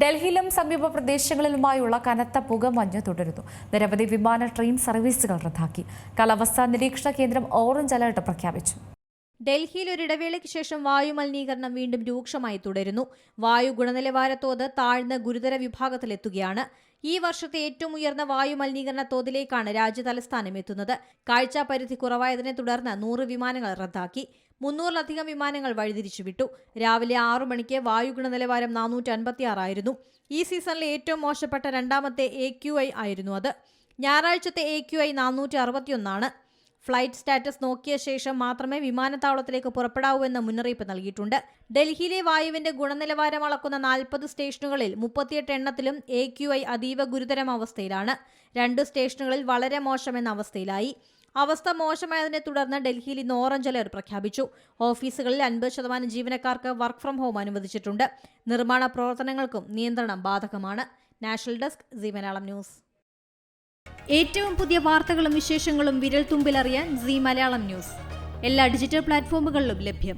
ഡൽഹിയിലും സമീപ പ്രദേശങ്ങളിലുമായുള്ള കനത്ത പുകമഞ്ഞ് തുടരുന്നു. നിരവധി വിമാന ട്രെയിൻ സർവീസുകൾ റദ്ദാക്കി. കാലാവസ്ഥാ നിരീക്ഷണ കേന്ദ്രം ഓറഞ്ച് അലർട്ട് പ്രഖ്യാപിച്ചു. ഡൽഹിയിൽ ഒരിടവേളയ്ക്ക് ശേഷം വായു മലിനീകരണം വീണ്ടും രൂക്ഷമായി തുടരുന്നു. വായു ഗുണനിലവാര തോത് താഴ്ന്ന ഗുരുതര വിഭാഗത്തിലെത്തുകയാണ്. ഈ വർഷത്തെ ഏറ്റവും ഉയർന്ന വായു മലിനീകരണ തോതിലേക്കാണ് രാജ്യതലസ്ഥാനം എത്തുന്നത്. കാഴ്ചാപരിധി കുറവായതിനെ തുടർന്ന് 100 വിമാനങ്ങൾ റദ്ദാക്കി. 300-ലധികം വിമാനങ്ങൾ വഴിതിരിച്ചുവിട്ടു. രാവിലെ 6 മണിക്ക് വായു ഗുണനിലവാരം 456 ആയിരുന്നു. ഈ സീസണിലെ ഏറ്റവും മോശപ്പെട്ട രണ്ടാമത്തെ AQI ആയിരുന്നു അത്. ഞായറാഴ്ചത്തെ AQI 461 ആണ്. ഫ്ലൈറ്റ് സ്റ്റാറ്റസ് നോക്കിയ ശേഷം മാത്രമേ വിമാനത്താവളത്തിലേക്ക് പുറപ്പെടാവൂ എന്ന മുന്നറിയിപ്പ് നൽകിയിട്ടുണ്ട്. ഡൽഹിയിലെ വായുവിന്റെ ഗുണനിലവാരം അളക്കുന്ന 40 സ്റ്റേഷനുകളിൽ 38 എണ്ണത്തിലും AQI അതീവ ഗുരുതരം അവസ്ഥയിലാണ്. 2 സ്റ്റേഷനുകളിൽ വളരെ മോശമെന്ന അവസ്ഥയിലായി. അവസ്ഥ മോശമായതിനെ തുടർന്ന് ഡൽഹിയിൽ ഇന്ന് ഓറഞ്ച് അലർട്ട് പ്രഖ്യാപിച്ചു. ഓഫീസുകളിൽ 50% ജീവനക്കാർക്ക് വർക്ക് ഫ്രം ഹോം അനുവദിച്ചിട്ടുണ്ട്. നിർമ്മാണ പ്രവർത്തനങ്ങൾക്കും നിയന്ത്രണം ബാധകമാണ്. National desk, C Malayalam news. ഏറ്റവും പുതിയ വാർത്തകളും വിശേഷങ്ങളും വിരൽ തുമ്പിലറിയാൻ സി മലയാളം ന്യൂസ് എല്ലാ ഡിജിറ്റൽ പ്ലാറ്റ്ഫോമുകളിലും ലഭ്യം.